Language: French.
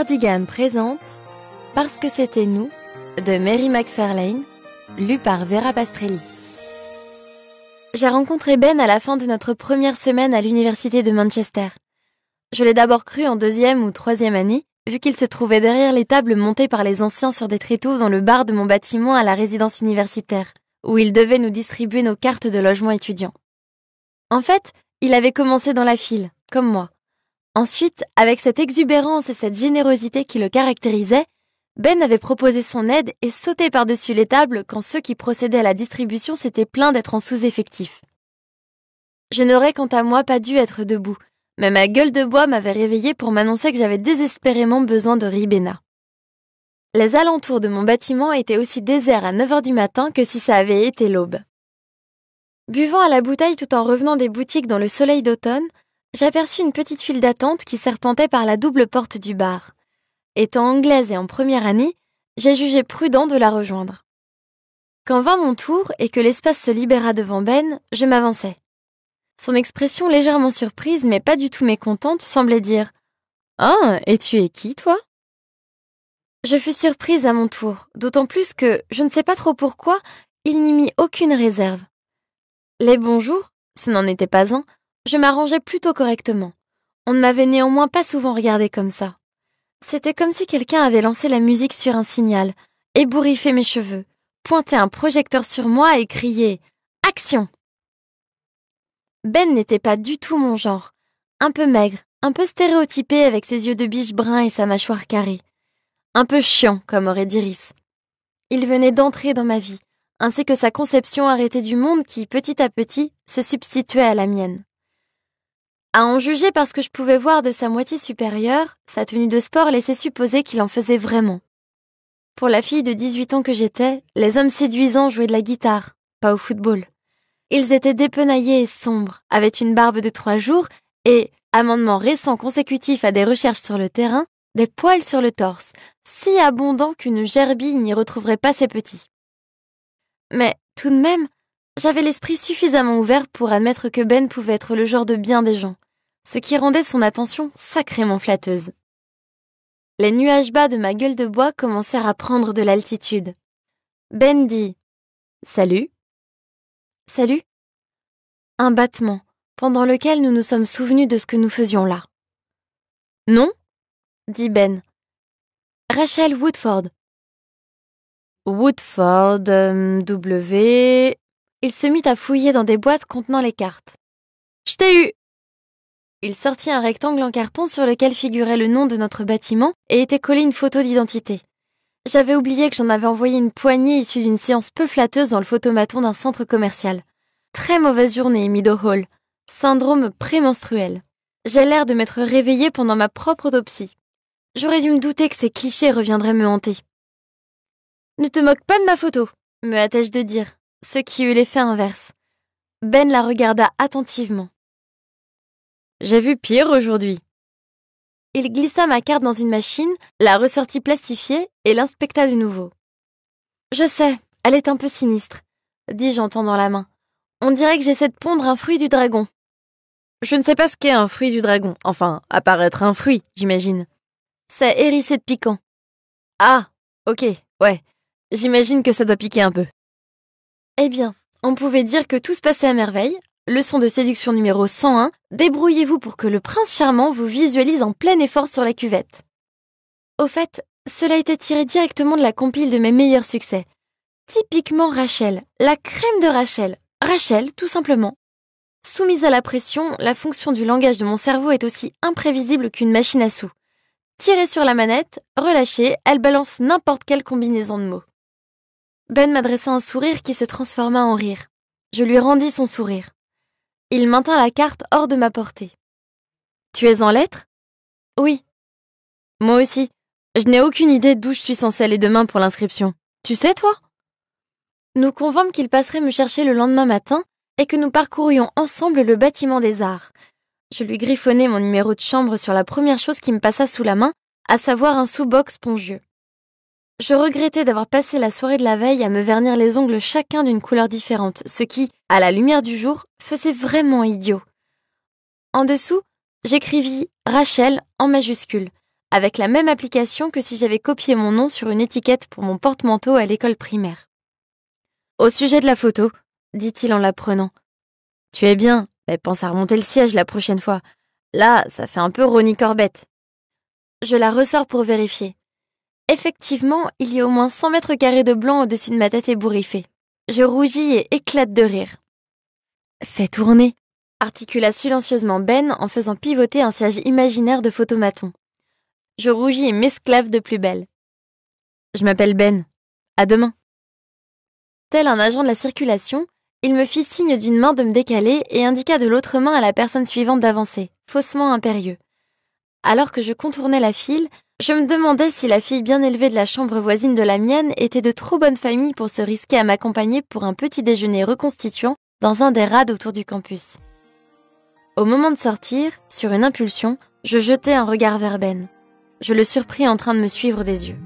Cardigan présente Parce que c'était nous de Mary McFarlane, lu par Vera Pastrelli. J'ai rencontré Ben à la fin de notre première semaine à l'université de Manchester. Je l'ai d'abord cru en 2e ou 3e année, vu qu'il se trouvait derrière les tables montées par les anciens sur des tréteaux dans le bar de mon bâtiment à la résidence universitaire, où il devait nous distribuer nos cartes de logement étudiant. En fait, il avait commencé dans la file, comme moi. Ensuite, avec cette exubérance et cette générosité qui le caractérisaient, Ben avait proposé son aide et sauté par-dessus les tables quand ceux qui procédaient à la distribution s'étaient plaints d'être en sous-effectif. Je n'aurais quant à moi pas dû être debout, mais ma gueule de bois m'avait réveillée pour m'annoncer que j'avais désespérément besoin de Ribena. Les alentours de mon bâtiment étaient aussi déserts à 9h du matin que si ça avait été l'aube. Buvant à la bouteille tout en revenant des boutiques dans le soleil d'automne, j'aperçus une petite file d'attente qui serpentait par la double porte du bar. Étant anglaise et en première année, j'ai jugé prudent de la rejoindre. Quand vint mon tour et que l'espace se libéra devant Ben, je m'avançai. Son expression légèrement surprise mais pas du tout mécontente semblait dire « Ah, et tu es qui, toi ?» Je fus surprise à mon tour, d'autant plus que, je ne sais pas trop pourquoi, il n'y mit aucune réserve. Les bonjours, ce n'en était pas un, je m'arrangeais plutôt correctement. On ne m'avait néanmoins pas souvent regardé comme ça. C'était comme si quelqu'un avait lancé la musique sur un signal, ébouriffé mes cheveux, pointé un projecteur sur moi et crié « Action !» Ben n'était pas du tout mon genre. Un peu maigre, un peu stéréotypé avec ses yeux de biche brun et sa mâchoire carrée. Un peu chiant, comme aurait dit Rhys. Il venait d'entrer dans ma vie, ainsi que sa conception arrêtée du monde qui, petit à petit, se substituait à la mienne. À en juger parce que je pouvais voir de sa moitié supérieure, sa tenue de sport laissait supposer qu'il en faisait vraiment. Pour la fille de 18 ans que j'étais, les hommes séduisants jouaient de la guitare, pas au football. Ils étaient dépenaillés et sombres, avaient une barbe de 3 jours et, amendement récent consécutif à des recherches sur le terrain, des poils sur le torse, si abondants qu'une gerbille n'y retrouverait pas ses petits. Mais, tout de même, j'avais l'esprit suffisamment ouvert pour admettre que Ben pouvait être le genre de bien des gens, ce qui rendait son attention sacrément flatteuse. Les nuages bas de ma gueule de bois commencèrent à prendre de l'altitude. Ben dit « Salut ». « Salut ». Un battement, pendant lequel nous nous sommes souvenus de ce que nous faisions là. « Non ?» dit Ben. « Rachel Woodford. » Woodford, W... Il se mit à fouiller dans des boîtes contenant les cartes. « Je t'ai eu !» Il sortit un rectangle en carton sur lequel figurait le nom de notre bâtiment et était collée une photo d'identité. J'avais oublié que j'en avais envoyé une poignée issue d'une séance peu flatteuse dans le photomaton d'un centre commercial. Très mauvaise journée, Meadow Hall. Syndrome prémenstruel. J'ai l'air de m'être réveillée pendant ma propre autopsie. J'aurais dû me douter que ces clichés reviendraient me hanter. « Ne te moque pas de ma photo », me hâtai-je de dire, ce qui eut l'effet inverse. Ben la regarda attentivement. « J'ai vu pire aujourd'hui. » Il glissa ma carte dans une machine, la ressortit plastifiée et l'inspecta de nouveau. « Je sais, elle est un peu sinistre, » dis-je en tendant la main. « On dirait que j'essaie de pondre un fruit du dragon. » Je ne sais pas ce qu'est un fruit du dragon. Enfin, apparaître un fruit, j'imagine. C'est hérissé de piquant. Ah, ok, ouais. J'imagine que ça doit piquer un peu. Eh bien, on pouvait dire que tout se passait à merveille. Leçon de séduction numéro 101. Débrouillez-vous pour que le prince charmant vous visualise en plein effort sur la cuvette. Au fait, cela était tiré directement de la compile de mes meilleurs succès. Typiquement Rachel, la crème de Rachel. Rachel, tout simplement. Soumise à la pression, la fonction du langage de mon cerveau est aussi imprévisible qu'une machine à sous. Tirez sur la manette, relâchez, elle balance n'importe quelle combinaison de mots. Ben m'adressa un sourire qui se transforma en rire. Je lui rendis son sourire. Il maintint la carte hors de ma portée. « Tu es en lettres ?»« Oui. »« Moi aussi. Je n'ai aucune idée d'où je suis censée aller demain pour l'inscription. Tu sais, toi ?» Nous convînmes qu'il passerait me chercher le lendemain matin et que nous parcourions ensemble le bâtiment des arts. Je lui griffonnai mon numéro de chambre sur la première chose qui me passa sous la main, à savoir un sous-boc spongieux. Je regrettais d'avoir passé la soirée de la veille à me vernir les ongles chacun d'une couleur différente, ce qui, à la lumière du jour, faisait vraiment idiot. En dessous, j'écrivis « Rachel » en majuscule, avec la même application que si j'avais copié mon nom sur une étiquette pour mon porte-manteau à l'école primaire. « Au sujet de la photo, » dit-il en la prenant. « Tu es bien, mais pense à remonter le siège la prochaine fois. Là, ça fait un peu Ronnie Corbett. » Je la ressors pour vérifier. Effectivement, il y a au moins 100 mètres carrés de blanc au-dessus de ma tête ébouriffée. Je rougis et éclate de rire. « Fais tourner !» articula silencieusement Ben en faisant pivoter un siège imaginaire de photomaton. Je rougis et m'esclave de plus belle. « Je m'appelle Ben. À demain. » Tel un agent de la circulation, il me fit signe d'une main de me décaler et indiqua de l'autre main à la personne suivante d'avancer, faussement impérieux. Alors que je contournais la file, je me demandais si la fille bien élevée de la chambre voisine de la mienne était de trop bonne famille pour se risquer à m'accompagner pour un petit déjeuner reconstituant dans un des rades autour du campus. Au moment de sortir, sur une impulsion, je jetai un regard vers Ben. Je le surpris en train de me suivre des yeux.